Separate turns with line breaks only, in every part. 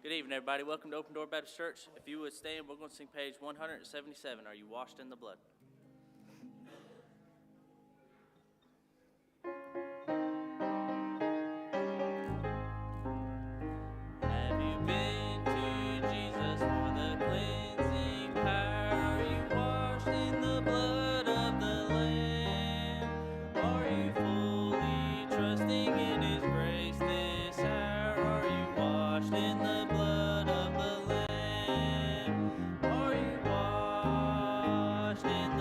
Good evening, everybody. Welcome to Open Door Baptist Church. If you would stand, we're going to sing page 177. Are you washed in the blood? Have you been to Jesus for the cleansing power? Are you washed in the blood of the Lamb? Are you fully trusting in His grace this hour? Are you washed in the blood of the Lamb? Are you washed in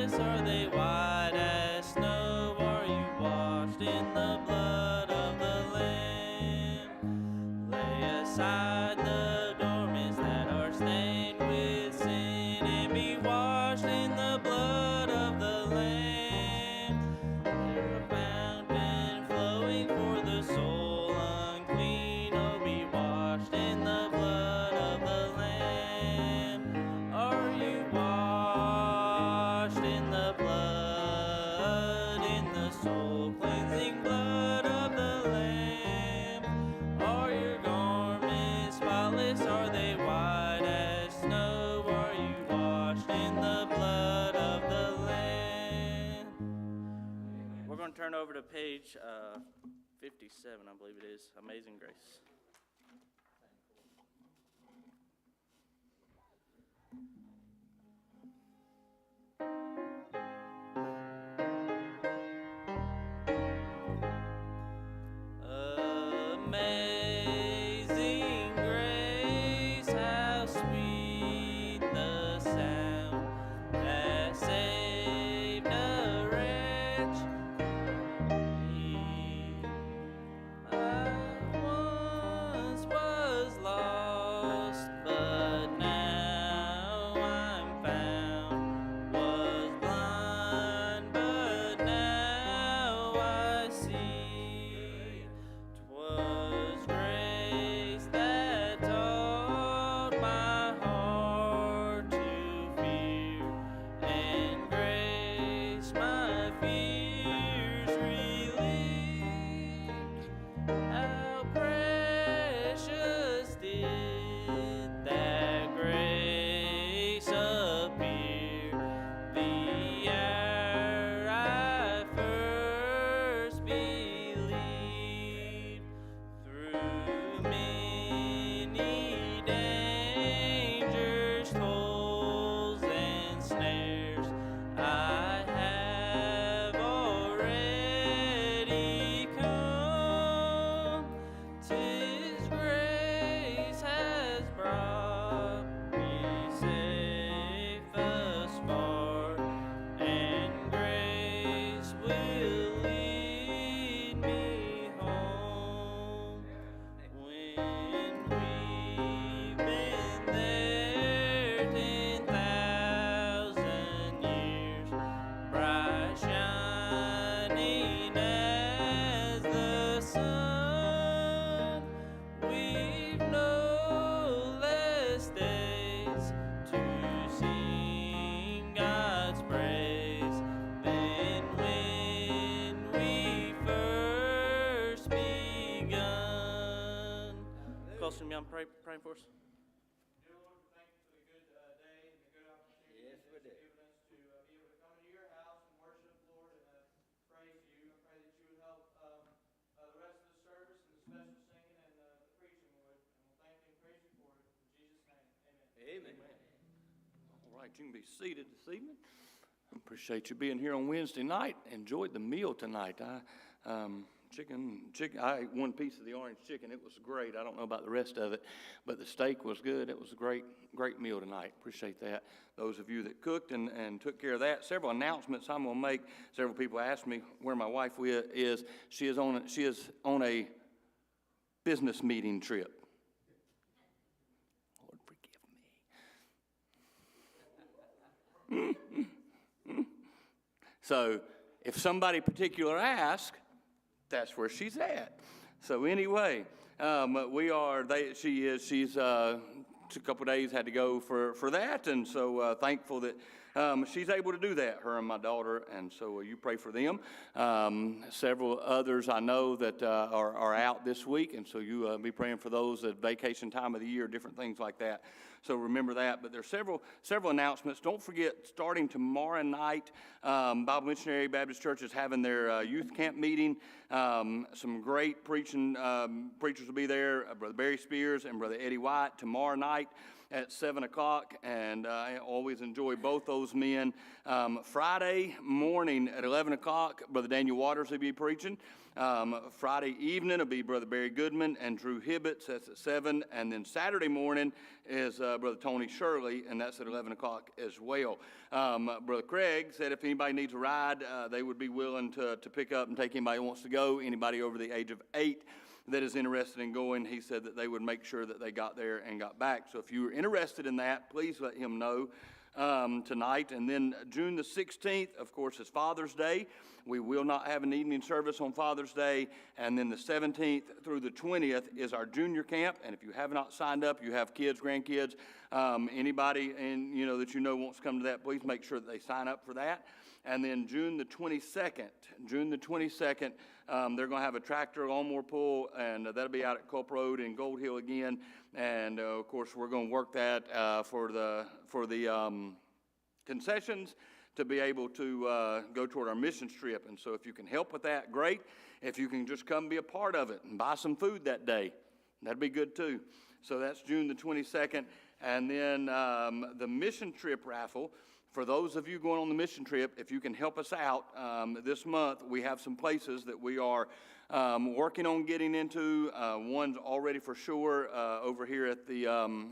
spotless? Are they white as snow? Are you washed in the blood of the Lamb? Lay aside the garments that are stained with sin and be washed in the blood of the Lamb. There a fountain flowing for the soul unclean. Oh, be washed in the blood of the Lamb. Are you washed in the blood, in the soul cleansing blood of the Lamb? Are your garments spotless? Are they white as snow? Are you washed in the blood of the Lamb? We're going to turn over to page 57, I believe it is. Amazing Grace. Amazing grace, how sweet the sound that saved a wretch like me. I once was lost, but now I'm found. Was blind, but now I see. 'Twas grace that taught my heart to fear, and grace my fears relieved. How precious did that grace appear the hour I first believed. Through many dangers, toils, and snares, I have already come. 'Tis grace has brought me safe thus far, and grace will lead me home. When we've been there 10,000 years, bright shining as the sun, we've no less days to sing God's praise than when we first begun. Close to me, I'm praying for us.
Dear Lord, we thank you for the good day and the good opportunity
Yes, we
that
do.
you've given us to be able to come into your house and worship, Lord, and praise you. I pray that you would help the rest of the service and the special singing and the preaching, Lord. And we'll thank you and praise you for it. In Jesus' name, amen.
Amen. All right, you can be seated this evening. I appreciate you being here on Wednesday night. Enjoyed the meal tonight. Chicken. I ate one piece of the orange chicken. It was great. I don't know about the rest of it, but the steak was good. It was a great meal tonight. Appreciate that. Those of you that cooked and took care of that. Several announcements I'm going to make. Several people asked me where my wife is. She is on a business meeting trip. Lord, forgive me. So if somebody particular asks, that's where she's at. So anyway, she's a couple of days had to go for that, and so thankful that she's able to do that, her and my daughter, and so you pray for them. Several others I know that are out this week, and so you be praying for those at vacation time of the year, different things like that. So remember that. But there's several announcements. Don't forget, starting tomorrow night, Bible Missionary Baptist Church is having their youth camp meeting. Some great preachers will be there. Brother Barry Spears and Brother Eddie White tomorrow night. at 7 o'clock, and I always enjoy both those men. Friday morning at 11 o'clock, Brother Daniel Waters will be preaching. Friday evening will be Brother Barry Goodman and Drew Hibbets. That's at 7. And then Saturday morning is Brother Tony Shirley, and that's at 11 o'clock as well. Brother Craig said if anybody needs a ride, they would be willing to pick up and take anybody who wants to go. Anybody over the age of 8 that is interested in going, he said that they would make sure that they got there and got back. So if you are interested in that, please let him know tonight. And then June the 16th, of course, is Father's Day. We will not have an evening service on Father's Day. And then the 17th through the 20th is our junior camp. And if you have not signed up, you have kids, grandkids, anybody that you know wants to come to that, please make sure that they sign up for that. And then June the 22nd, they're going to have a tractor lawnmower pull, and that'll be out at Culp Road in Gold Hill again. And of course, we're going to work that for the concessions to be able to go toward our missions trip. And so if you can help with that, great. If you can just come be a part of it and buy some food that day, that'd be good too. So that's June the 22nd. And then the mission trip raffle. For those of you going on the mission trip, if you can help us out this month, we have some places that we are working on getting into. One's already for sure over here at the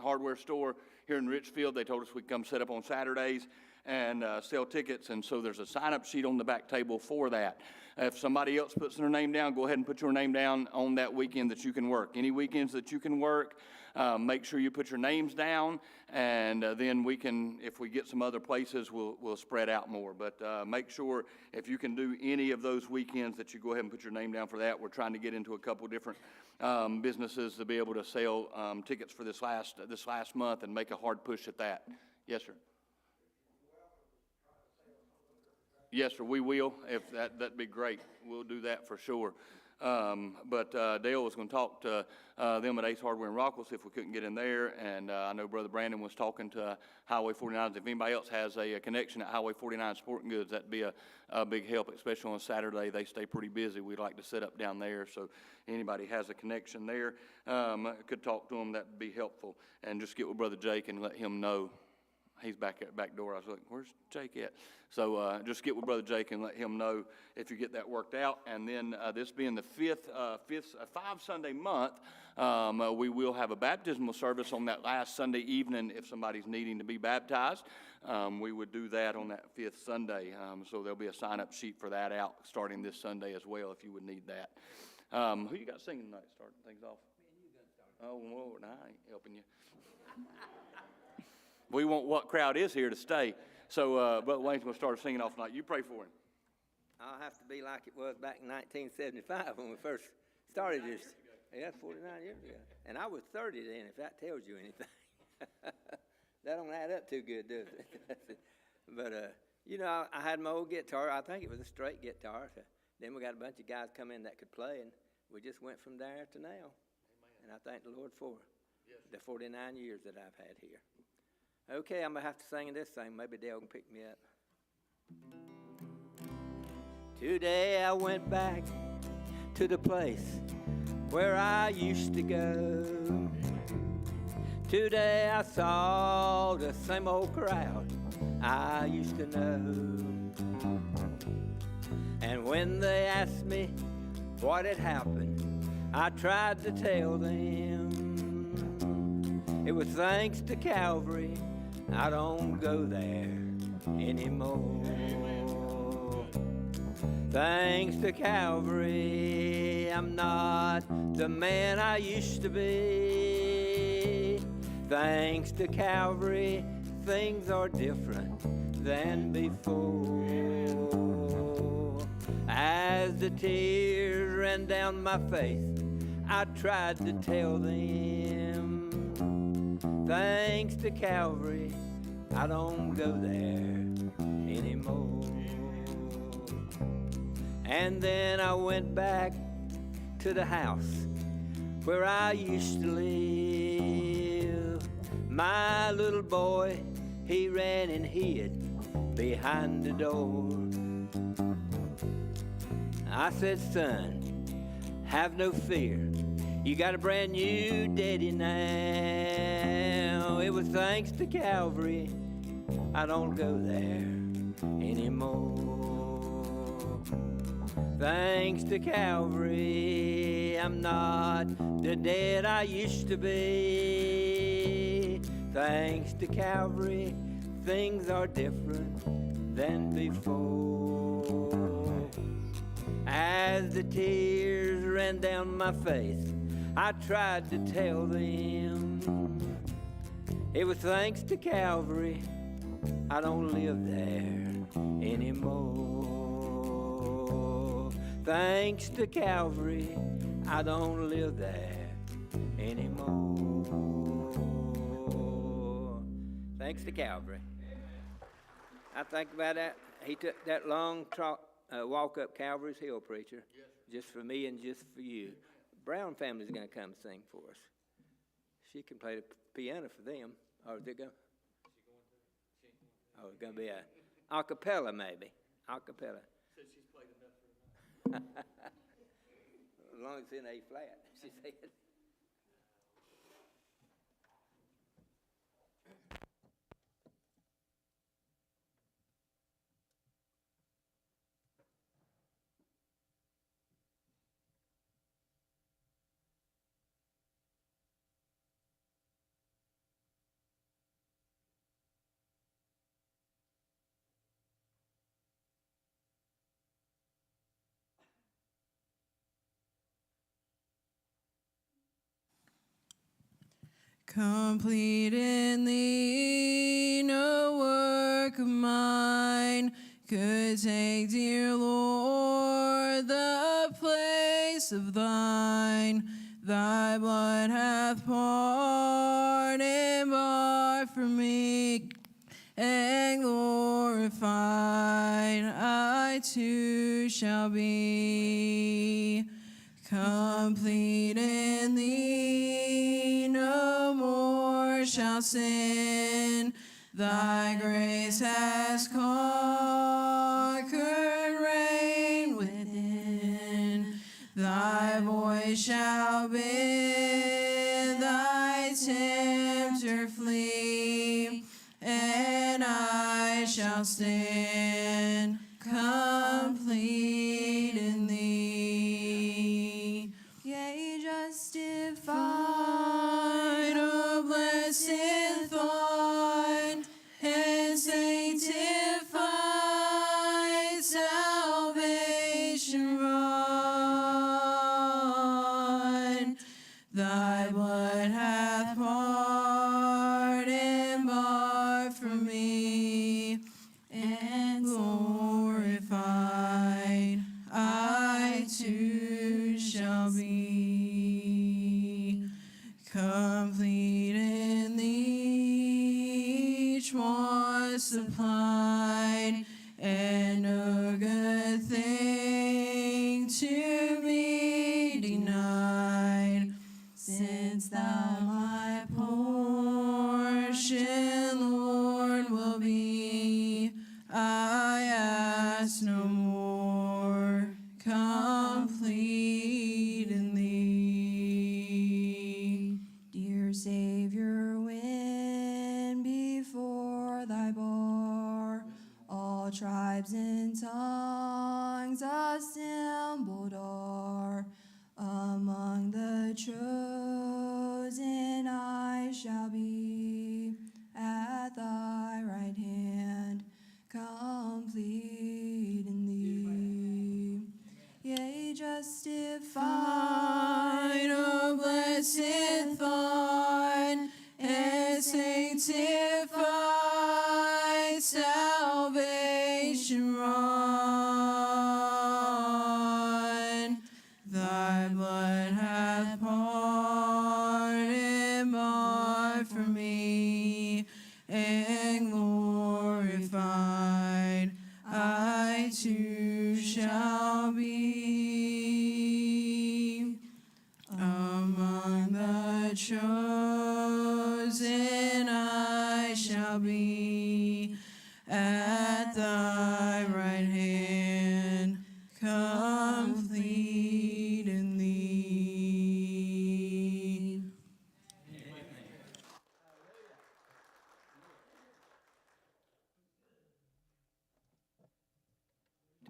hardware store here in Richfield. They told us we'd come set up on Saturdays and sell tickets, and so there's a sign-up sheet on the back table for that. If somebody else puts their name down, go ahead and put your name down on that weekend that you can work. Any weekends that you can work, make sure you put your names down, and then we can, if we get some other places, we'll spread out more. But make sure if you can do any of those weekends that you go ahead and put your name down for that. We're trying to get into a couple different businesses to be able to sell tickets for this last month and make a hard push at that. Yes, sir. Yes, sir, we will. If that'd be great. We'll do that for sure. But Dale was going to talk to them at Ace Hardware in Rockwell, see if we couldn't get in there. And I know Brother Brandon was talking to Highway 49. If anybody else has a connection at Highway 49 Sporting Goods, that'd be a big help, especially on Saturday. They stay pretty busy. We'd like to set up down there. So anybody has a connection there, could talk to them. That'd be helpful. And just get with Brother Jake and let him know. He's back at the back door. I was like, where's Jake at? So just get with Brother Jake and let him know if you get that worked out. And then this being the fifth 5-Sunday month, we will have a baptismal service on that last Sunday evening if somebody's needing to be baptized. We would do that on that 5th Sunday. So there'll be a sign-up sheet for that out starting this Sunday as well if you would need that. Who you got singing tonight starting things off? Me and you got started. Oh, Lord, I ain't helping you. We want what crowd is here to stay. So Brother Wayne's going to start singing off tonight. You pray for him.
I'll have to be like it was back in 1975 when we first started this. Yeah, 49 years ago. And I was 30 then, if that tells you anything. That don't add up too good, does it? But, I had my old guitar. I think it was a straight guitar. So then we got a bunch of guys come in that could play, and we just went from there to now. Amen. And I thank the Lord for the 49 years that I've had here. Okay, I'm going to have to sing this thing. Maybe Dale can pick me up. Today I went back to the place where I used to go. Today I saw the same old crowd I used to know. And when they asked me what had happened, I tried to tell them it was thanks to Calvary I don't go there anymore. Thanks to Calvary, I'm not the man I used to be. Thanks to Calvary, things are different than before. As the tears ran down my face, I tried to tell them, thanks to Calvary, I don't go there anymore. And then I went back to the house where I used to live. My little boy, he ran and hid behind the door. I said, son, have no fear. You got a brand new daddy now. It was thanks to Calvary I don't go there anymore. Thanks to Calvary, I'm not the dead I used to be. Thanks to Calvary, things are different than before. As the tears ran down my face, I tried to tell them it was thanks to Calvary I don't live there anymore. Thanks to Calvary, I don't live there anymore. Thanks to Calvary. I think about that. He took that long walk up Calvary's Hill, preacher, just for me and just for you. Brown family's going to come sing for us. She can play the piano for them. Or is it going? Oh, it's going to be a cappella, maybe. A cappella.
Said she's played enough for tonight.
As long as it's in A flat, she said.
Complete in thee, no work of mine could take, dear Lord, the place of thine. Thy blood hath poured and bought for me, and glorified I too shall be. Complete in thee, no more shall sin. Thy grace has conquered, reign within. Thy voice shall bid thy tempter flee, and I shall stand complete in thee. Yea, justified, oh blessed thought, and sanctified, salvation wrought. Thy blood hath poured and bought for me, and glorified I too shall be. Complete in thee, each want supplied, and no good thing to be denied. Since thou my portion, Lord, will be, I ask no more. Complete in thee. Dear Savior, when before thy bar all tribes and tongues assembled are, among the chosen I shall be, at thy right hand, complete in thee. Yea, justified, oh blessed thought, and sanctified, salvation wrought. Thy blood hath poured and bought for me, and glorified I too shall be. Among the chosen I shall be, at thy right hand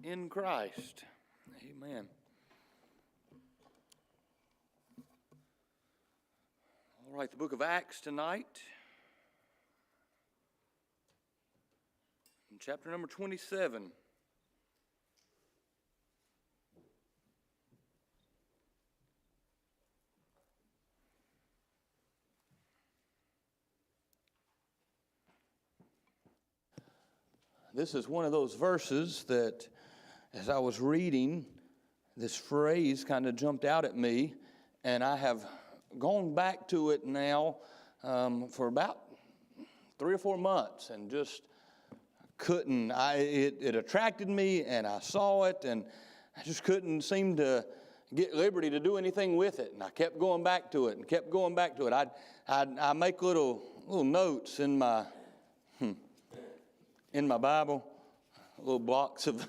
in Christ. Amen. All right, the book of Acts tonight. In chapter number 27. This is one of those verses that, as I was reading, this phrase kind of jumped out at me, and I have gone back to it now for about 3 or 4 months, and just couldn't. It attracted me, and I saw it, and I just couldn't seem to get liberty to do anything with it. And I kept going back to it, and kept going back to it. I make little notes in my Bible, little blocks of,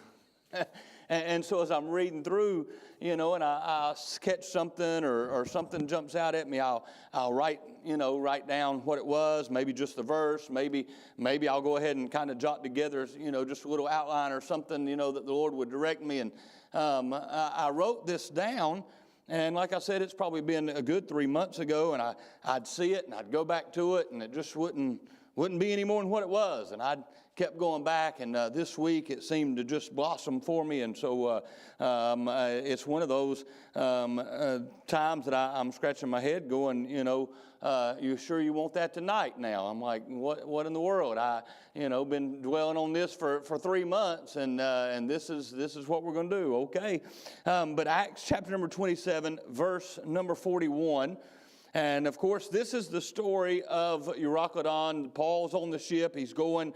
and so as I'm reading through, and I catch something or something jumps out at me, I'll write down what it was, maybe just the verse, maybe I'll go ahead and kind of jot together, just a little outline or something, that the Lord would direct me. And I wrote this down, and like I said, it's probably been a good 3 months ago, and I'd see it, and I'd go back to it, and it just wouldn't be any more than what it was, and I'd kept going back, and this week it seemed to just blossom for me, and so it's one of those times that I'm scratching my head going, you sure you want that tonight now? I'm like, what in the world? Been dwelling on this for 3 months, and this is what we're going to do, okay? But Acts chapter number 27, verse number 41. And, of course, this is the story of Euroclydon. Paul's on the ship. He's going,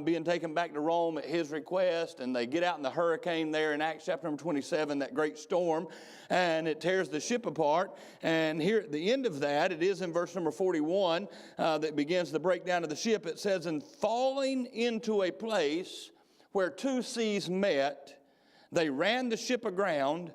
being taken back to Rome at his request. And they get out in the hurricane there in Acts chapter number 27, that great storm. And it tears the ship apart. And here at the end of that, it is in verse number 41 that begins the breakdown of the ship. It says, "And falling into a place where 2 seas met, they ran the ship aground,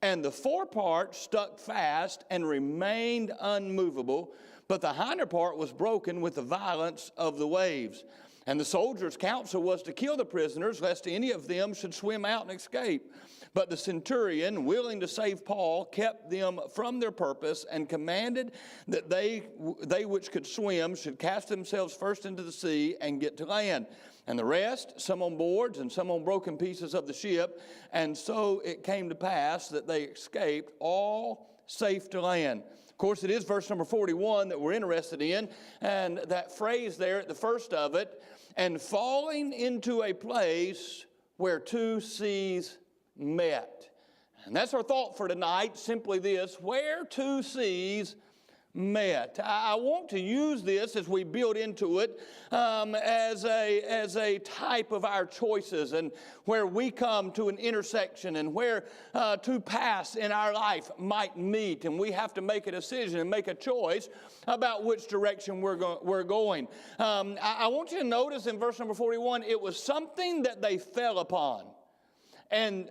and the forepart stuck fast and remained unmovable, but the hinder part was broken with the violence of the waves. And the soldiers' counsel was to kill the prisoners, lest any of them should swim out and escape. But the centurion, willing to save Paul, kept them from their purpose, and commanded that they which could swim should cast themselves first into the sea and get to land. And the rest, some on boards and some on broken pieces of the ship. And so it came to pass that they escaped, all safe to land." Of course, it is verse number 41 that we're interested in. And that phrase there at the first of it, "and falling into a place where 2 seas met." And that's our thought for tonight, simply this: where 2 seas met. I want to use this as we build into it as a type of our choices, and where we come to an intersection, and where 2 paths in our life might meet, and we have to make a decision and make a choice about which direction we're going. I want you to notice in verse number 41, it was something that they fell upon. And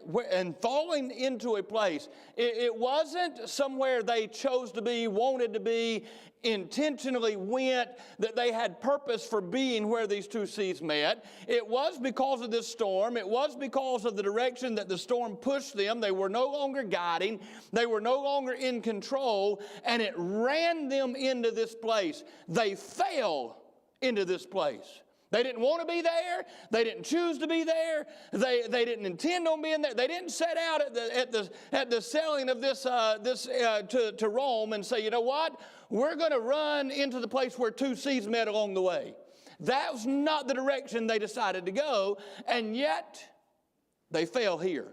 falling into a place. It wasn't somewhere they chose to be, wanted to be, intentionally went, that they had purpose for being where these 2 seas met. It was because of this storm. It was because of the direction that the storm pushed them. They were no longer guiding. They were no longer in control, and it ran them into this place. They fell into this place. They didn't want to be there. They didn't choose to be there. They didn't intend on being there. They didn't set out at the selling of this to Rome and say, you know what? We're going to run into the place where 2 seas met along the way. That was not the direction they decided to go, and yet they fell here.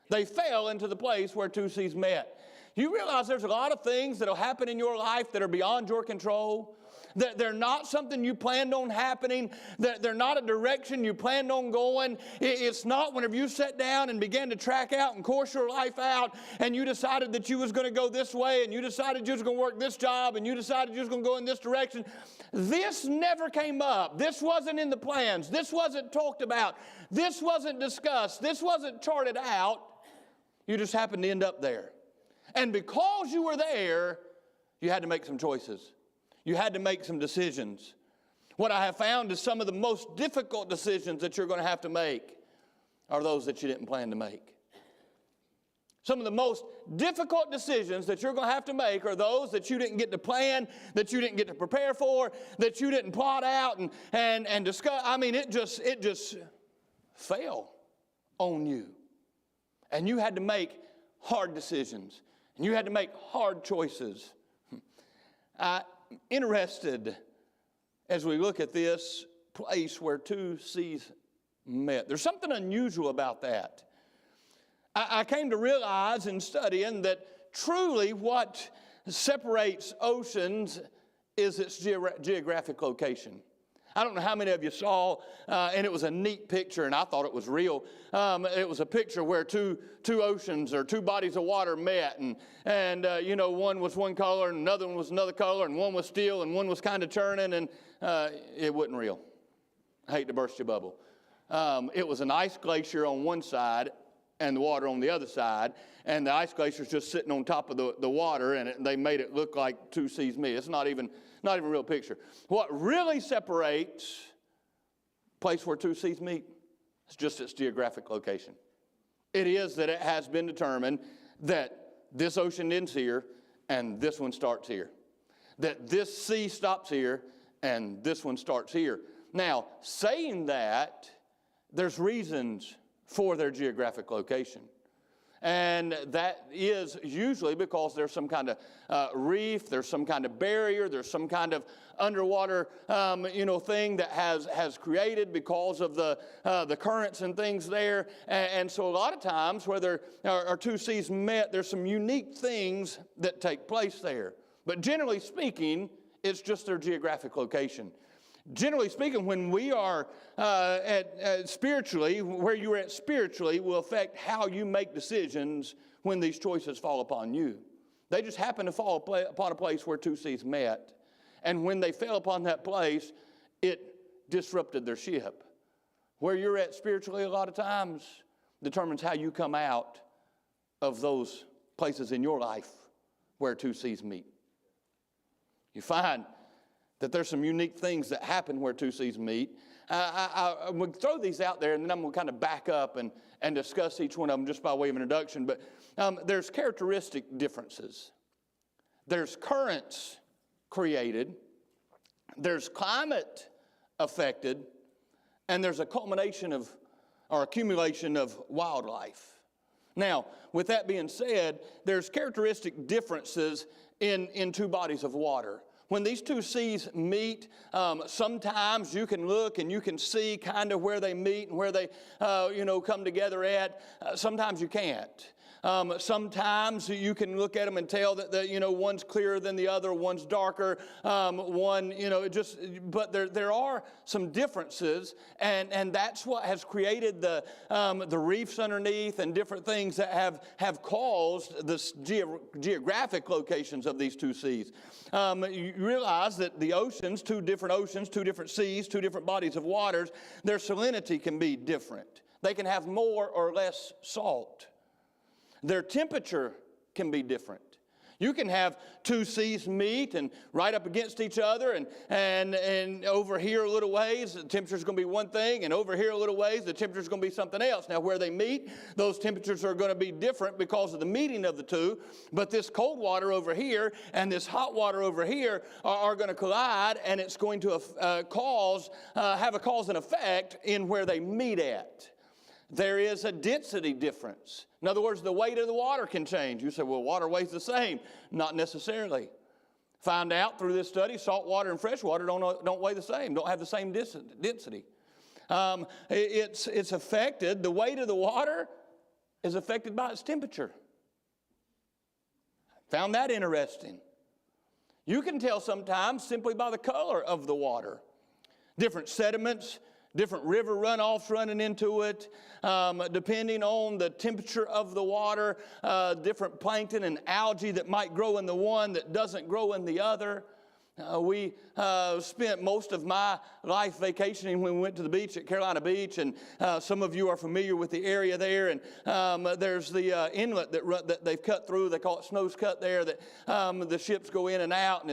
They fell into the place where 2 seas met. You realize there's a lot of things that will happen in your life that are beyond your control? That they're not something you planned on happening, that they're not a direction you planned on going. It's not whenever you sat down and began to track out and course your life out, and you decided that you was going to go this way, and you decided you was going to work this job, and you decided you was going to go in this direction. This never came up. This wasn't in the plans. This wasn't talked about. This wasn't discussed. This wasn't charted out. You just happened to end up there. And because you were there, you had to make some choices. You had to make some decisions. What I have found is some of the most difficult decisions that you're going to have to make are those that you didn't plan to make. Some of the most difficult decisions that you're going to have to make are those that you didn't get to plan, that you didn't get to prepare for, that you didn't plot out and discuss. I mean, it just fell on you. And you had to make hard decisions. And you had to make hard choices. Interested as we look at this place where two seas met. There's something unusual about that. I came to realize in studying that truly what separates oceans is its geographic location. I don't know how many of you saw, and it was a neat picture, and I thought it was real. It was a picture where two oceans or two bodies of water met, and one was one color, and another one was another color, and one was still, and one was kind of churning, and it wasn't real. I hate to burst your bubble. It was an ice glacier on one side, and the water on the other side, and the ice glacier's just sitting on top of the water, and they made it look like two seas meet. It's not even a real picture. What really separates a place where two seas meet is just its geographic location. It is that it has been determined that this ocean ends here, and this one starts here. That this sea stops here, and this one starts here. Now, saying that, there's reasons for their geographic location. And that is usually because there's some kind of reef, there's some kind of barrier, there's some kind of underwater, thing that has created because of the currents and things there. And so a lot of times where there are two seas met, there's some unique things that take place there. But generally speaking, it's just their geographic location. Generally speaking, when we are spiritually, where you're at spiritually will affect how you make decisions when these choices fall upon you. They just happen to fall upon a place where two seas met. And when they fell upon that place, it disrupted their ship. Where you're at spiritually a lot of times determines how you come out of those places in your life where two seas meet. You find that there's some unique things that happen where two seas meet. I'm going to throw these out there, and then I'm going to kind of back up and discuss each one of them just by way of introduction. But there's characteristic differences. There's currents created. There's climate affected. And there's a culmination of, or accumulation of wildlife. Now, with that being said, there's characteristic differences in two bodies of water. When these two seas meet, sometimes you can look and you can see kind of where they meet and where they, come together at. Sometimes you can't. Sometimes you can look at them and tell that, one's clearer than the other, one's darker, but there are some differences, and that's what has created the reefs underneath and different things that have caused the geographic locations of these two seas. You realize that the oceans, two different seas, two different bodies of waters, their salinity can be different. They can have more or less salt. Their temperature can be different. You can have two seas meet and right up against each other, and over here a little ways, the temperature's going to be one thing, and over here a little ways, the temperature's going to be something else. Now, where they meet, those temperatures are going to be different because of the meeting of the two, but this cold water over here and this hot water over here are going to collide, and it's going to have a cause and effect in where they meet at. There is a density difference. In other words, the weight of the water can change. You say, well, water weighs the same. Not necessarily. Find out through this study, salt water and fresh water don't weigh the same, don't have the same density. It's affected, the weight of the water is affected by its temperature. Found that interesting. You can tell sometimes simply by the color of the water. Different sediments, different river runoffs running into it, depending on the temperature of the water, different plankton and algae that might grow in the one that doesn't grow in the other. We spent most of my life vacationing when we went to the beach at Carolina Beach, and some of you are familiar with the area there. And there's the inlet that they've cut through. They call it Snow's Cut there. That the ships go in and out, and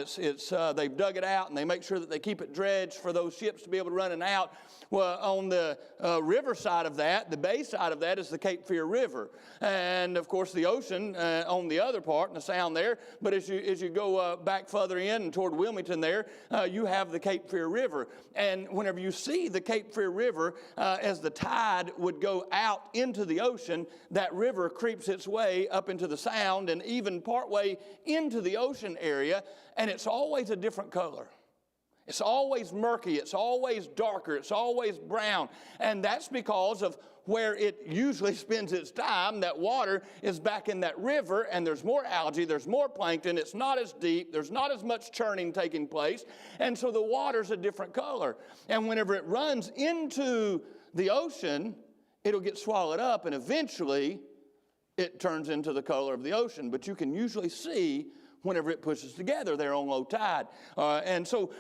they've dug it out, and they make sure that they keep it dredged for those ships to be able to run in and out. Well, on the river side of that, the bay side of that, is the Cape Fear River, and of course the ocean on the other part, and the sound there. But as you go back further in and toward Wilmington there, you have the Cape Fear River. And whenever you see the Cape Fear River, as the tide would go out into the ocean, that river creeps its way up into the sound and even partway into the ocean area, and it's always a different color. It's always murky, it's always darker, it's always brown. And that's because of where it usually spends its time. That water is back in that river, and there's more algae, there's more plankton, it's not as deep, there's not as much churning taking place, and so the water's a different color. And whenever it runs into the ocean, it'll get swallowed up, and eventually it turns into the color of the ocean. But you can usually see whenever it pushes together there on low tide. And so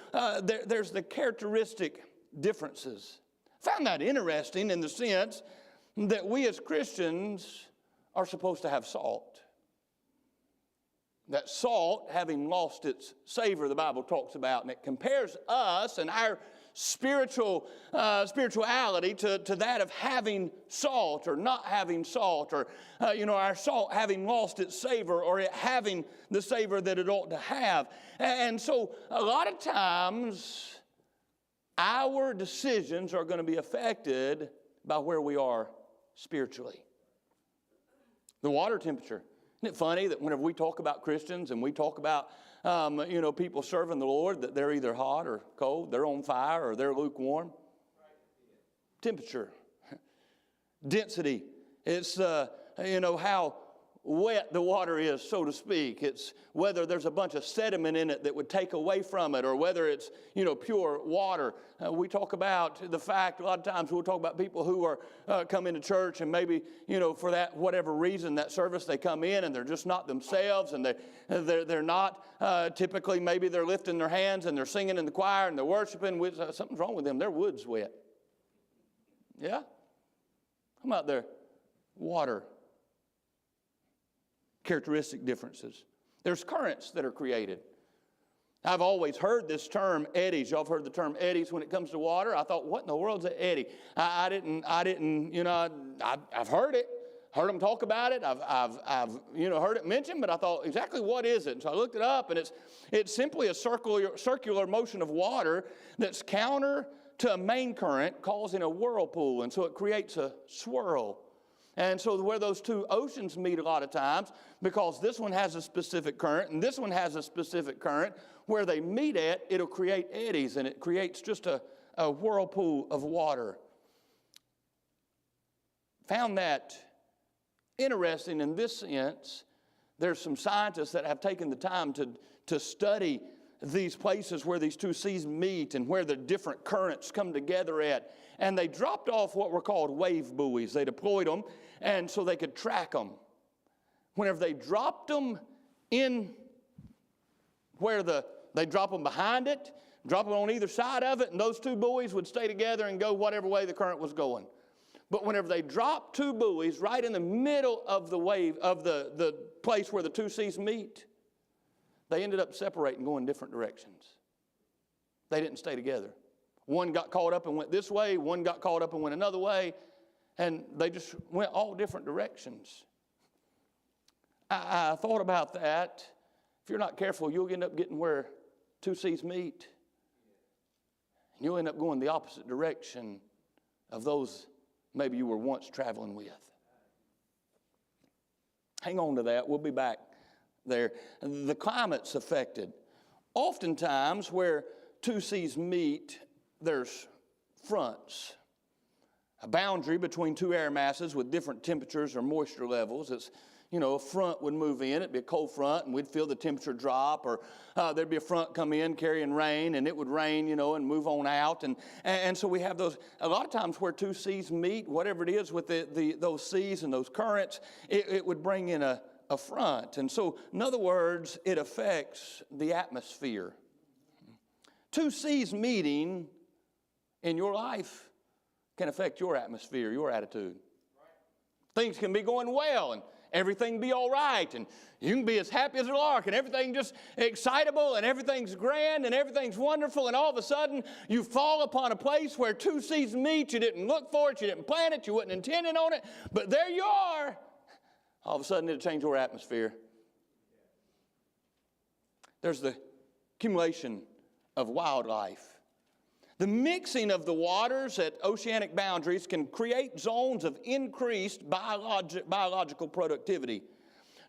there's the characteristic differences. Found that interesting in the sense that we as Christians are supposed to have salt. That salt, having lost its savor, the Bible talks about, and it compares us and our spirituality to that of having salt or not having salt, or our salt having lost its savor, or it having the savor that it ought to have. And so a lot of times our decisions are going to be affected by where we are spiritually. The water temperature. Isn't it funny that whenever we talk about Christians and we talk about people serving the Lord, that they're either hot or cold, they're on fire or they're lukewarm? Temperature, density. It's how wet the water is, so to speak. It's whether there's a bunch of sediment in it that would take away from it, or whether it's pure water. We talk about the fact, a lot of times we'll talk about people who are come into church, and maybe for that whatever reason, that service, they come in and they're just not themselves, and they're not typically, maybe they're lifting their hands and they're singing in the choir and they're worshiping. Something's wrong with them. Their wood's wet. Yeah? How about their water? Characteristic differences. There's currents that are created. I've always heard this term, eddies. Y'all have heard the term eddies when it comes to water. I thought, what in the world's an eddy? I didn't. I've heard it. Heard them talk about it. I've heard it mentioned, but I thought, exactly what is it? And so I looked it up, and it's simply a circular motion of water that's counter to a main current, causing a whirlpool, and so it creates a swirl. And so where those two oceans meet a lot of times, because this one has a specific current and this one has a specific current, where they meet at, it'll create eddies, and it creates just a whirlpool of water. Found that interesting in this sense. There's some scientists that have taken the time to study these places where these two seas meet and where the different currents come together at. And they dropped off what were called wave buoys. They deployed them, and so they could track them. Whenever they dropped them in where they drop them behind it, drop them on either side of it, and those two buoys would stay together and go whatever way the current was going. But whenever they dropped two buoys right in the middle of the wave, of the place where the two seas meet, they ended up separating, going different directions. They didn't stay together. One got caught up and went this way, one got caught up and went another way, and they just went all different directions. I thought about that. If you're not careful, you'll end up getting where two seas meet, and you'll end up going the opposite direction of those maybe you were once traveling with. Hang on to that. We'll be back there. The climate's affected. Oftentimes where two seas meet, there's fronts, a boundary between two air masses with different temperatures or moisture levels. It's, a front would move in, it'd be a cold front, and we'd feel the temperature drop, or there'd be a front come in carrying rain, and it would rain, and move on out. And so we have those, a lot of times where two seas meet, whatever it is with those seas and those currents, it would bring in a front. And so, in other words, it affects the atmosphere. Two seas meeting in your life can affect your atmosphere, your attitude. Things can be going well and everything be all right, and you can be as happy as a lark, and everything just excitable, and everything's grand, and everything's wonderful, and all of a sudden you fall upon a place where two seas meet. You didn't look for it, you didn't plan it, you wasn't intending on it, but there you are. All of a sudden it'll change your atmosphere. There's the accumulation of wildlife. The mixing of the waters at oceanic boundaries can create zones of increased biological productivity.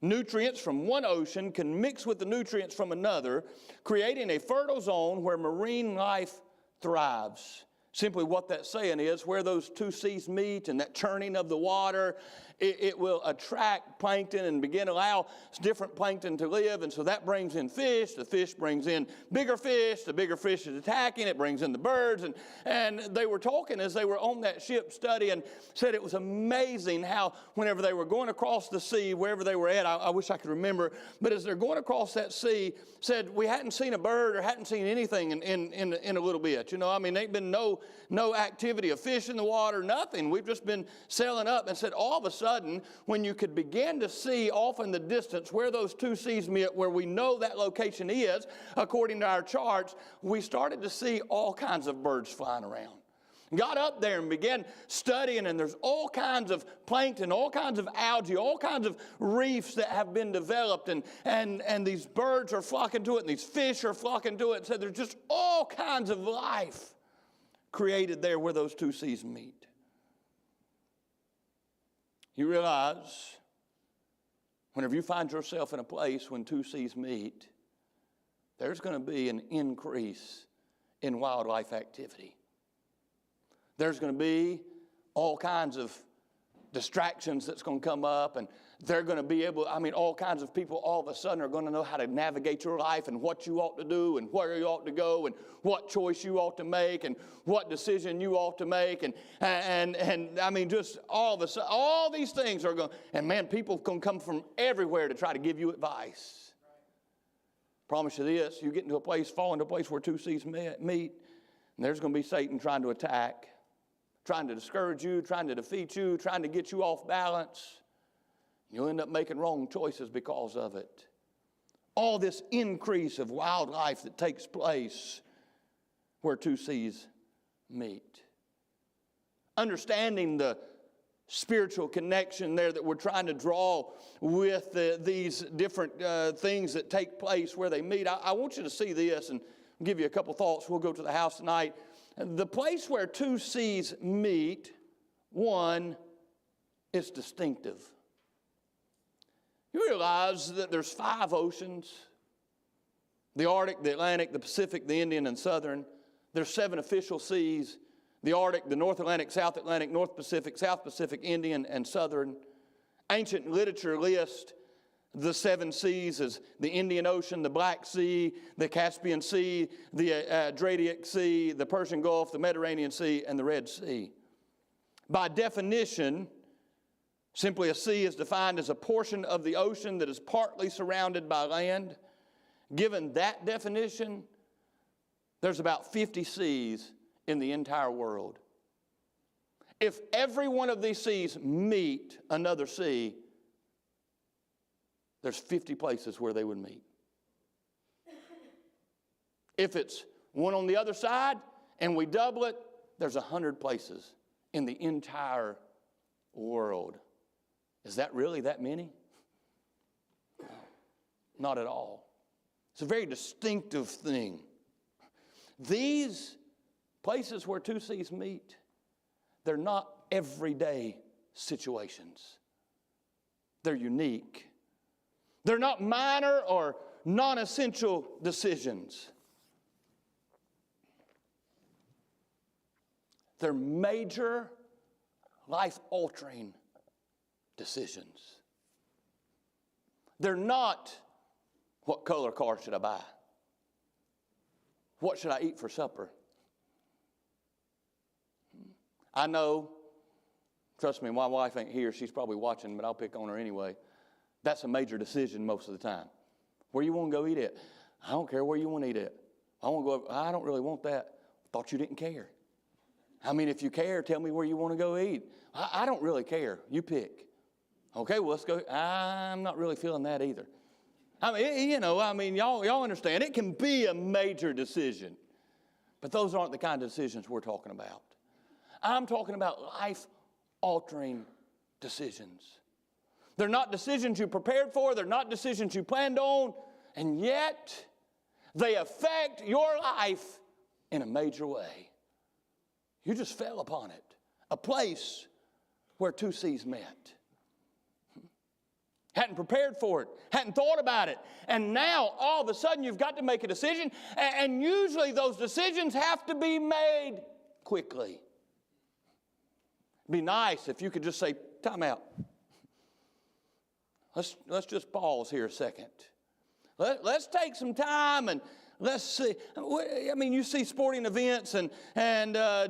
Nutrients from one ocean can mix with the nutrients from another, creating a fertile zone where marine life thrives. Simply what that's saying is where those two seas meet and that churning of the water, it will attract plankton and begin to allow different plankton to live. And so that brings in fish. The fish brings in bigger fish. The bigger fish is attacking. It brings in the birds. And they were talking as they were on that ship studying, said it was amazing how whenever they were going across the sea, wherever they were at, I wish I could remember, but as they're going across that sea, said we hadn't seen a bird or hadn't seen anything in a little bit. You know, I mean, there'd been no activity of fish in the water, nothing. We've just been sailing up, and said all of a sudden, when you could begin to see off in the distance where those two seas meet, where we know that location is, according to our charts, we started to see all kinds of birds flying around. Got up there and began studying, and there's all kinds of plankton, all kinds of algae, all kinds of reefs that have been developed, and these birds are flocking to it, and these fish are flocking to it. So there's just all kinds of life created there where those two seas meet. You realize, whenever you find yourself in a place when two seas meet, there's going to be an increase in wildlife activity. There's going to be all kinds of distractions that's going to come up, and they're going to be able, all kinds of people all of a sudden are going to know how to navigate your life and what you ought to do and where you ought to go and what choice you ought to make and what decision you ought to make. And just all of a sudden, all these things are going, and man, people can come from everywhere to try to give you advice. Promise you this, you get into a place, fall into a place where two seas meet, and there's going to be Satan trying to attack, trying to discourage you, trying to defeat you, trying to get you off balance. You'll end up making wrong choices because of it. All this increase of wildlife that takes place where two seas meet. Understanding the spiritual connection there that we're trying to draw with these different things that take place where they meet. I want you to see this and give you a couple thoughts. We'll go to the house tonight. The place where two seas meet, one, is distinctive. You realize that there's 5 oceans: the Arctic, the Atlantic, the Pacific, the Indian, and Southern. There's 7 official seas: the Arctic, the North Atlantic, South Atlantic, North Pacific, South Pacific, Indian, and Southern. Ancient literature lists the 7 seas as the Indian Ocean, the Black Sea, the Caspian Sea, the Adriatic Sea, the Persian Gulf, the Mediterranean Sea, and the Red Sea. By definition, simply a sea is defined as a portion of the ocean that is partly surrounded by land. Given that definition, there's about 50 seas in the entire world. If every one of these seas meet another sea, there's 50 places where they would meet. If it's one on the other side and we double it, there's 100 places in the entire world. Is that really that many? No, not at all. It's a very distinctive thing. These places where two seas meet, they're not everyday situations. They're unique. They're not minor or non-essential decisions. They're major, life-altering decisions. They're not, what color car should I buy? What should I eat for supper? I know, trust me, my wife ain't here. She's probably watching, but I'll pick on her anyway. That's a major decision most of the time. Where you want to go eat it? I don't care where you want to eat it. I want to go, I don't really want that. Thought you didn't care. I mean, if you care, tell me where you want to go eat. I don't really care. You pick. Okay, well, let's go. I'm not really feeling that either. I mean, y'all understand. It can be a major decision. But those aren't the kind of decisions we're talking about. I'm talking about life-altering decisions. They're not decisions you prepared for. They're not decisions you planned on. And yet, they affect your life in a major way. You just fell upon it. A place where two seas met. Hadn't prepared for it. Hadn't thought about it. And now, all of a sudden, you've got to make a decision. And usually those decisions have to be made quickly. It'd be nice if you could just say, time out. Let's just pause here a second. Let's take some time and let's see. I mean, you see sporting events, and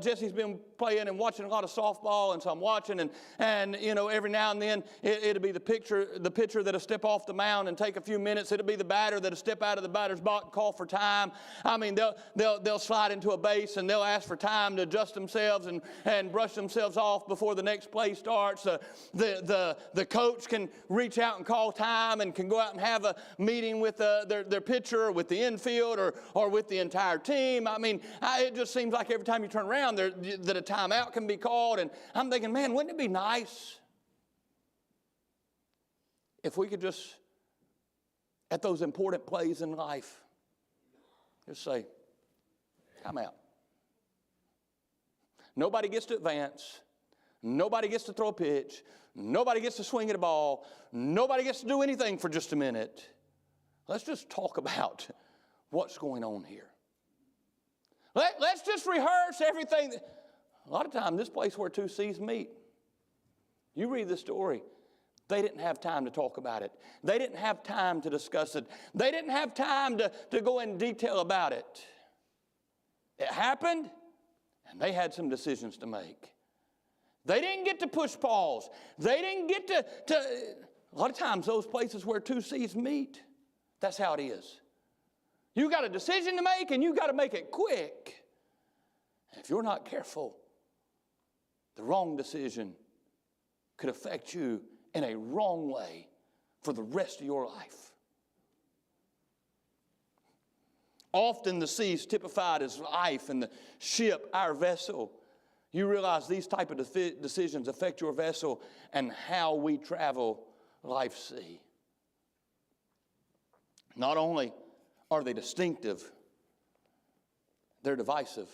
Jesse's been playing and watching a lot of softball, and so I'm watching, and every now and then it'll be the pitcher that'll step off the mound and take a few minutes. It'll be the batter that'll step out of the batter's box and call for time. I mean, they'll slide into a base and they'll ask for time to adjust themselves and brush themselves off before the next play starts. The coach can reach out and call time and can go out and have a meeting with their pitcher or with the infield or with the entire team. I mean, it just seems like every time you turn around that a timeout can be called. And I'm thinking, man, wouldn't it be nice if we could just, at those important plays in life, just say, timeout. Nobody gets to advance. Nobody gets to throw a pitch. Nobody gets to swing at a ball. Nobody gets to do anything for just a minute. Let's just talk about what's going on here. Let's just rehearse everything. A lot of times, this place where two seas meet, you read the story, they didn't have time to talk about it. They didn't have time to discuss it. They didn't have time to go in detail about it. It happened, and they had some decisions to make. They didn't get to push pause. They didn't get to a lot of times, those places where two seas meet, that's how it is. You got a decision to make, and you got to make it quick. And if you're not careful, the wrong decision could affect you in a wrong way for the rest of your life. Often the sea is typified as life, and the ship, our vessel. You realize these type of decisions affect your vessel and how we travel life's sea. Not only are they distinctive, they're divisive.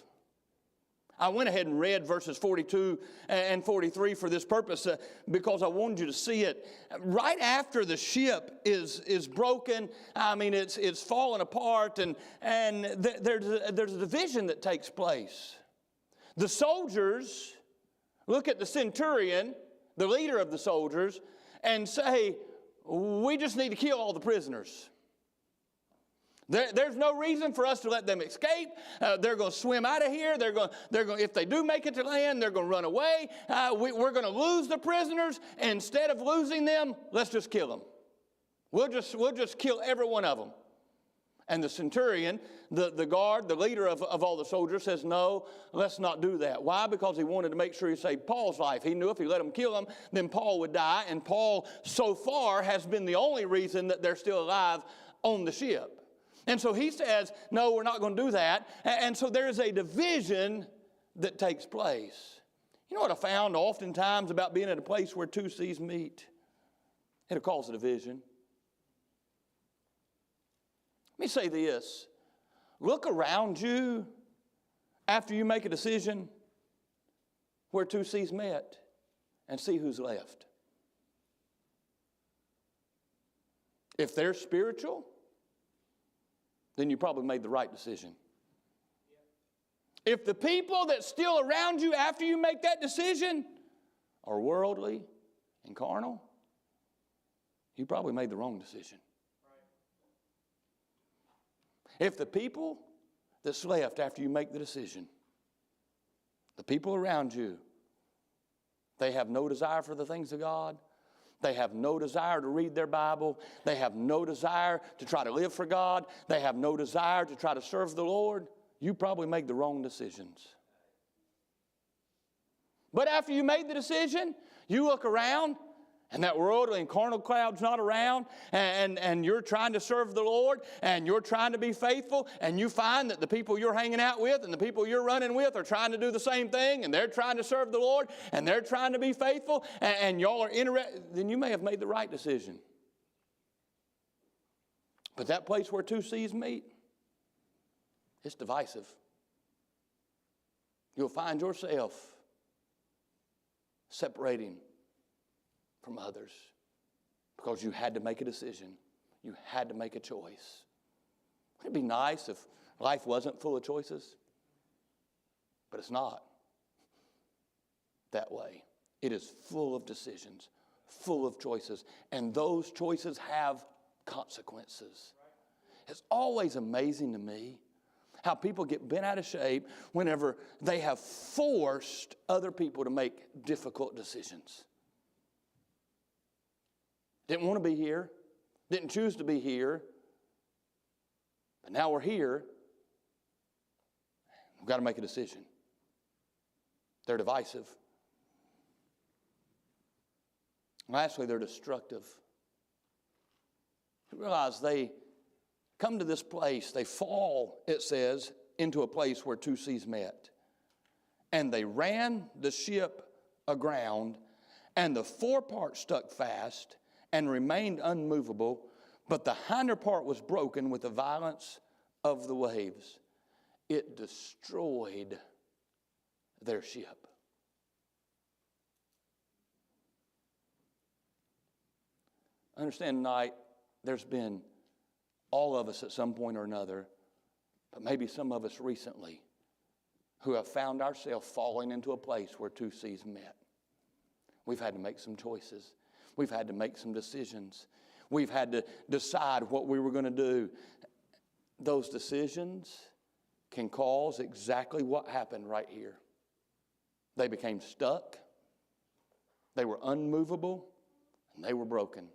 I went ahead and read verses 42 and 43 for this purpose because I wanted you to see it. Right after the ship is broken, I mean, it's fallen apart, and there's a division that takes place. The soldiers look at the centurion, the leader of the soldiers, and say, we just need to kill all the prisoners. There's no reason for us to let them escape. They're going to swim out of here. They're going. If they do make it to land, they're going to run away. We're going to lose the prisoners. Instead of losing them, let's just kill them. We'll just kill every one of them. And the centurion, the guard, the leader of all the soldiers, says, no, let's not do that. Why? Because he wanted to make sure he saved Paul's life. He knew if he let him kill him, then Paul would die. And Paul, so far, has been the only reason that they're still alive on the ship. And so he says, no, we're not going to do that. And so there is a division that takes place. You know what I found oftentimes about being at a place where two seas meet? It'll cause a division. Let me say this. Look around you after you make a decision where two seas met and see who's left. If they're spiritual, then you probably made the right decision. If the people that's still around you after you make that decision are worldly and carnal, you probably made the wrong decision. If the people that's left after you make the decision, the people around you, they have no desire for the things of God, They have no desire to read their Bible. They have no desire to try to live for God. They have no desire to try to serve the Lord. You probably made the wrong decisions. But after you made the decision, you look around, and that worldly and carnal crowd's not around, and you're trying to serve the Lord, and you're trying to be faithful, and you find that the people you're hanging out with and the people you're running with are trying to do the same thing, and they're trying to serve the Lord, and they're trying to be faithful, and y'all are interested, then you may have made the right decision. But that place where two seas meet, it's divisive. You'll find yourself separating from others because you had to make a decision. You had to make a choice. It'd be nice if life wasn't full of choices, but it's not that way. It is full of decisions, full of choices, and those choices have consequences. It's always amazing to me how people get bent out of shape whenever they have forced other people to make difficult decisions. Didn't want to be here, didn't choose to be here, but now we're here. We've got to make a decision. They're divisive. Lastly, they're destructive. You realize they come to this place, they fall, it says, into a place where two seas met. And they ran the ship aground, and the forepart stuck fast and remained unmovable, but the hinder part was broken with the violence of the waves. It destroyed their ship. Understand tonight, there's been all of us at some point or another, but maybe some of us recently, who have found ourselves falling into a place where two seas met. We've had to make some choices. We've had to make some decisions. We've had to decide what we were going to do. Those decisions can cause exactly what happened right here. They became stuck. They were unmovable, and they were broken.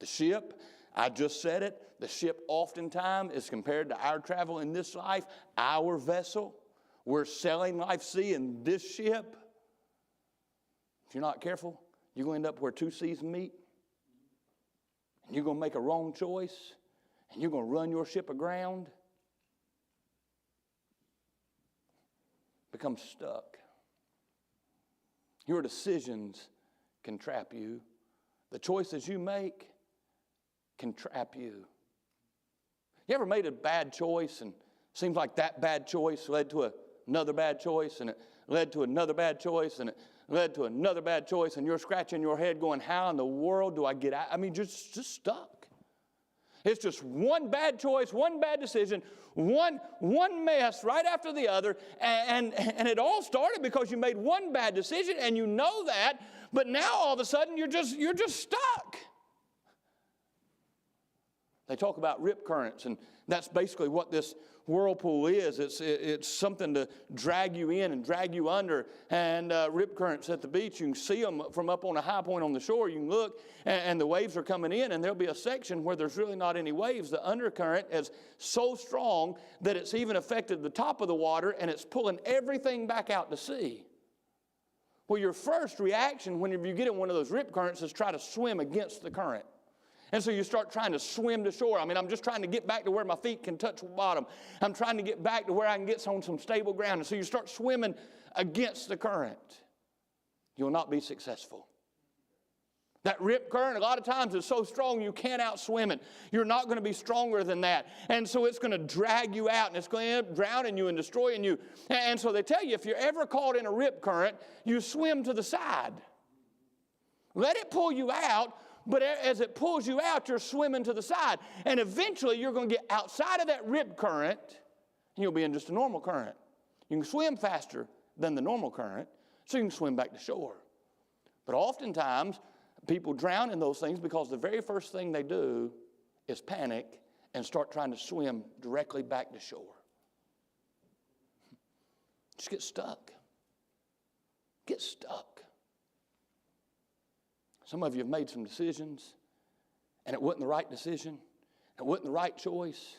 The ship, I just said it, the ship oftentimes is compared to our travel in this life, our vessel. We're sailing life sea in this ship. If you're not careful, you're going to end up where two seas meet. And you're going to make a wrong choice. And you're going to run your ship aground. Become stuck. Your decisions can trap you. The choices you make can trap you. You ever made a bad choice and it seems like that bad choice led to another bad choice and it led to another bad choice and it led to another bad choice and you're scratching your head going, how in the world do I get out? I mean, just stuck. It's just one bad choice, one bad decision, one mess right after the other, and it all started because you made one bad decision and you know that, but now all of a sudden you're just stuck. They talk about rip currents, and that's basically what this whirlpool is. It's something to drag you in and drag you under. And rip currents at the beach, you can see them from up on a high point on the shore. You can look, and the waves are coming in, and there'll be a section where there's really not any waves. The undercurrent is so strong that it's even affected the top of the water, and it's pulling everything back out to sea. Well, your first reaction whenever you get in one of those rip currents is try to swim against the current. And so you start trying to swim to shore. I mean, I'm just trying to get back to where my feet can touch the bottom. I'm trying to get back to where I can get on some stable ground. And so you start swimming against the current. You'll not be successful. That rip current, a lot of times, is so strong you can't outswim it. You're not going to be stronger than that. And so it's going to drag you out, and it's going to end up drowning you and destroying you. And so they tell you, if you're ever caught in a rip current, you swim to the side. Let it pull you out. But as it pulls you out, you're swimming to the side. And eventually, you're going to get outside of that rip current, and you'll be in just a normal current. You can swim faster than the normal current, so you can swim back to shore. But oftentimes, people drown in those things because the very first thing they do is panic and start trying to swim directly back to shore. Just get stuck. Get stuck. Some of you have made some decisions, and it wasn't the right decision. It wasn't the right choice.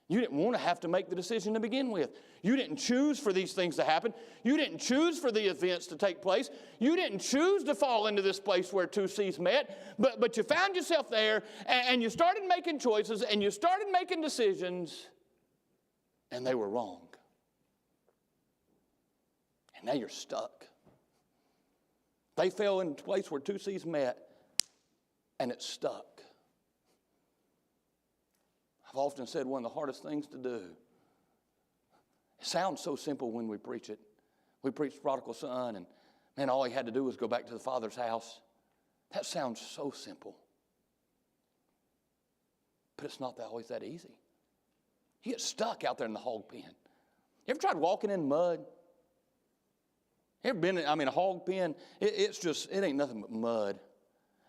You didn't want to have to make the decision to begin with. You didn't choose for these things to happen. You didn't choose for the events to take place. You didn't choose to fall into this place where two seas met, but you found yourself there, and you started making choices, and you started making decisions, and they were wrong. And now you're stuck. They fell in a place where two seas met, and it's stuck. I've often said one of the hardest things to do. It sounds so simple when we preach it. We preach the prodigal son, and man, all he had to do was go back to the Father's house. That sounds so simple. But it's not always that easy. You get stuck out there in the hog pen. You ever tried walking in mud? You ever been in, a hog pen? It ain't nothing but mud.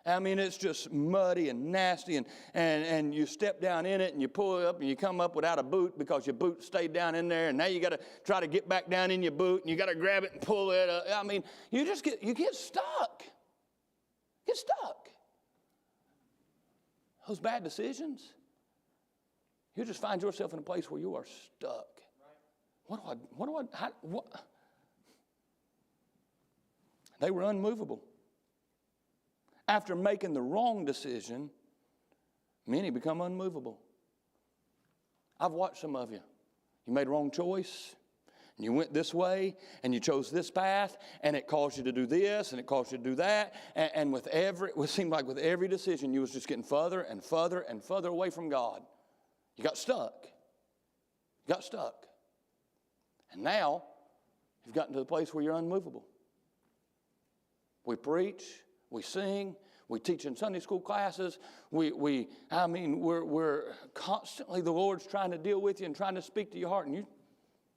It's just muddy and nasty, and you step down in it, and you pull it up, and you come up without a boot because your boot stayed down in there, and now you got to try to get back down in your boot, and you got to grab it and pull it up. You get stuck. Get stuck. Those bad decisions, you just find yourself in a place where you are stuck. What? They were unmovable. After making the wrong decision, many become unmovable. I've watched some of you. You made a wrong choice, and you went this way, and you chose this path, and it caused you to do this, and it caused you to do that. And it seemed like with every decision, you was just getting further and further and further away from God. You got stuck. And now, you've gotten to the place where you're unmovable. We preach, we sing, we teach in Sunday school classes. We're constantly, the Lord's trying to deal with you and trying to speak to your heart, and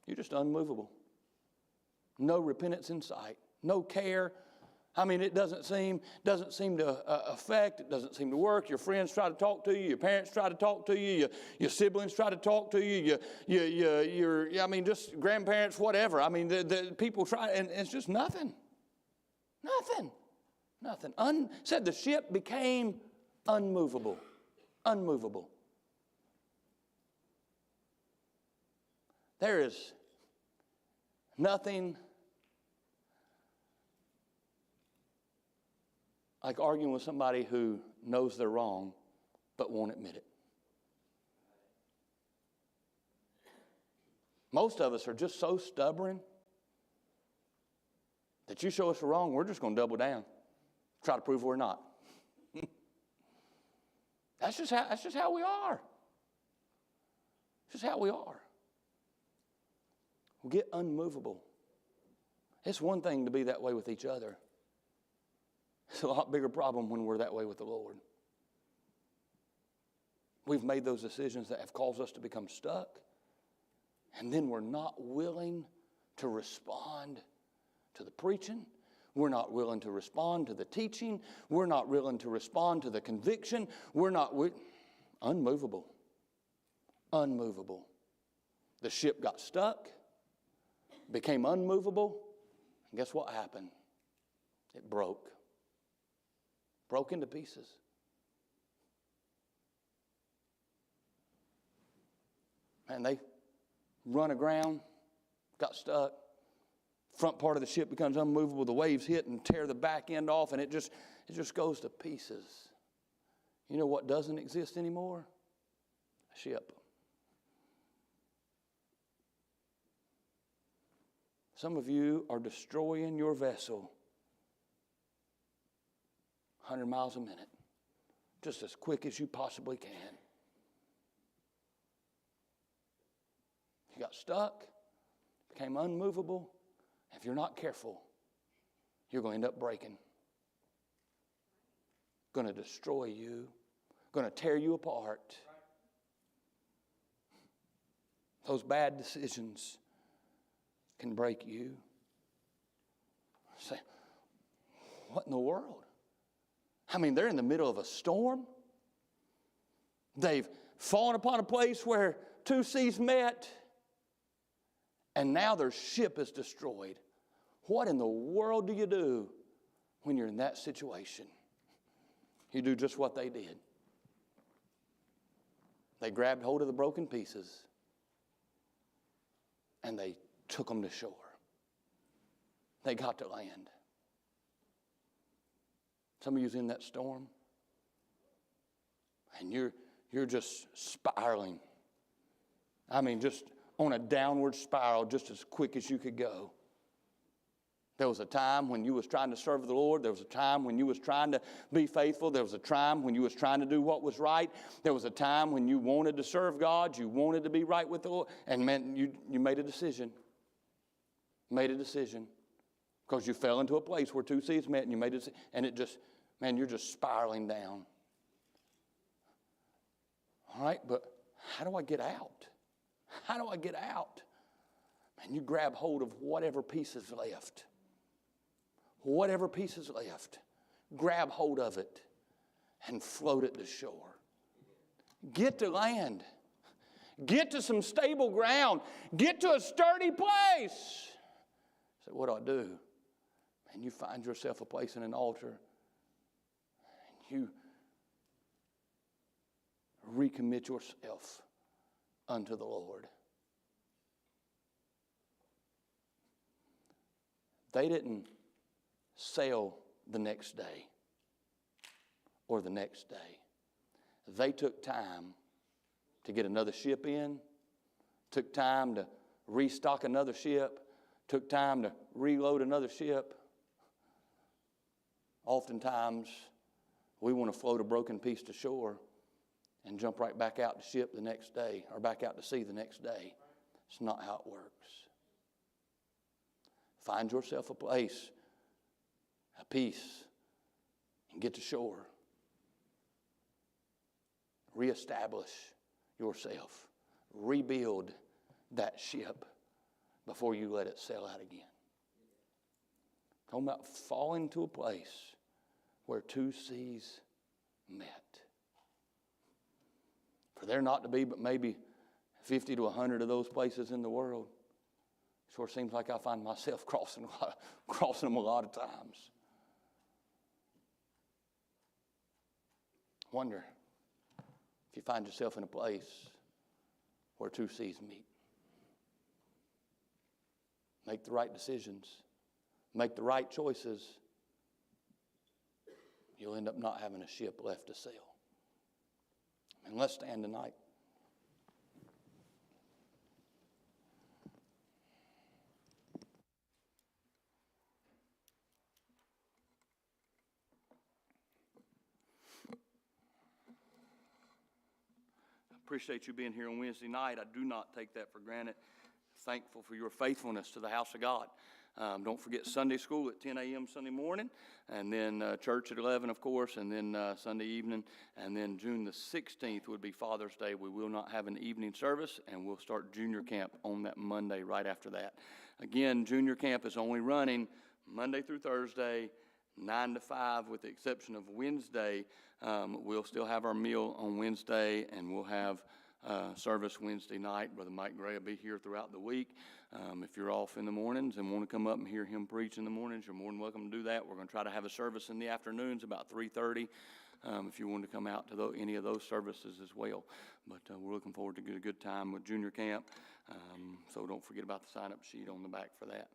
you're just unmovable. No repentance in sight, no care. It doesn't seem to affect. It doesn't seem to work. Your friends try to talk to you. Your parents try to talk to you. Your siblings try to talk to you. Just grandparents, whatever. The people try, and it's just nothing. Nothing. Said the ship became unmovable. There is nothing like arguing with somebody who knows they're wrong but won't admit it. Most of us are just so stubborn that you show us we're wrong, we're just going to double down. Try to prove we're not. That's just how we are. It's just how we are. We get unmovable. It's one thing to be that way with each other. It's a lot bigger problem when we're that way with the Lord. We've made those decisions that have caused us to become stuck, and then we're not willing to respond to the preaching. We're not willing to respond to the teaching. We're not willing to respond to the conviction. Unmovable. The ship got stuck, became unmovable, and guess what happened? It broke into pieces. And they run aground, got stuck. Front part of the ship becomes unmovable. The waves hit and tear the back end off, and it just goes to pieces. You know what doesn't exist anymore? A ship. Some of you are destroying your vessel 100 miles a minute, just as quick as you possibly can. You got stuck, became unmovable. If you're not careful, you're going to end up breaking. Going to destroy you. Going to tear you apart. Those bad decisions can break you. Say, what in the world? They're in the middle of a storm. They've fallen upon a place where two seas met, and now their ship is destroyed. What in the world do you do when you're in that situation? you do just what they did. They grabbed hold of the broken pieces and they took them to shore. They got to land. Some of you's in that storm and you're just spiraling. I mean, just on a downward spiral just as quick as you could go. There was a time when you was trying to serve the Lord. There was a time when you was trying to be faithful. There was a time when you was trying to do what was right. There was a time when you wanted to serve God. You wanted to be right with the Lord. And man, you made a decision. Made a decision. Because you fell into a place where two seas met and you made a decision. And it just, man, you're just spiraling down. All right, but how do I get out? How do I get out? Man, you grab hold of whatever piece is left. Whatever piece is left, grab hold of it and float it to shore. Get to land. Get to some stable ground. Get to a sturdy place. So what do I do? And you find yourself a place in an altar and you recommit yourself unto the Lord. They didn't sail the next day or the next day. They took time to get another ship in, took time to restock another ship, took time to reload another ship. Oftentimes, we want to float a broken piece to shore and jump right back out to ship the next day or back out to sea the next day. It's not how it works. Find yourself a place, a peace, and get to shore. Reestablish yourself. Rebuild that ship before you let it sail out again. Talking about falling to a place where two seas met. For there not to be but maybe 50 to 100 of those places in the world, sure seems like I find myself crossing them a lot of times. Wonder if you find yourself in a place where two seas meet. Make the right decisions. Make the right choices. You'll end up not having a ship left to sail. And let's stand tonight. Appreciate you being here on Wednesday night. I do not take that for granted. Thankful for your faithfulness to the house of God. Don't forget Sunday school at 10 a.m. Sunday morning, and then church at 11, of course, and then Sunday evening. And then June the 16th would be Father's Day. We will not have an evening service, and we'll start junior camp on that Monday right after that. Again, junior camp is only running Monday through Thursday, 9 to 5, with the exception of Wednesday. We'll still have our meal on Wednesday, and we'll have service Wednesday night. Brother Mike Gray will be here throughout the week. If you're off in the mornings and want to come up and hear him preach in the mornings, you're more than welcome to do that. We're going to try to have a service in the afternoons about 3:30 if you want to come out to any of those services as well. But we're looking forward to a good time with junior camp. So don't forget about the sign-up sheet on the back for that.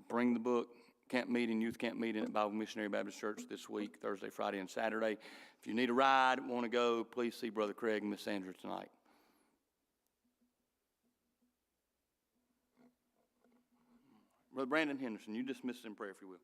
Bring the book. Camp meeting, youth camp meeting at Bible Missionary Baptist Church this week, Thursday, Friday, and Saturday. If you need a ride, want to go, please see Brother Craig and Miss Sandra tonight. Brother Brandon Henderson, you dismiss us in prayer if you will.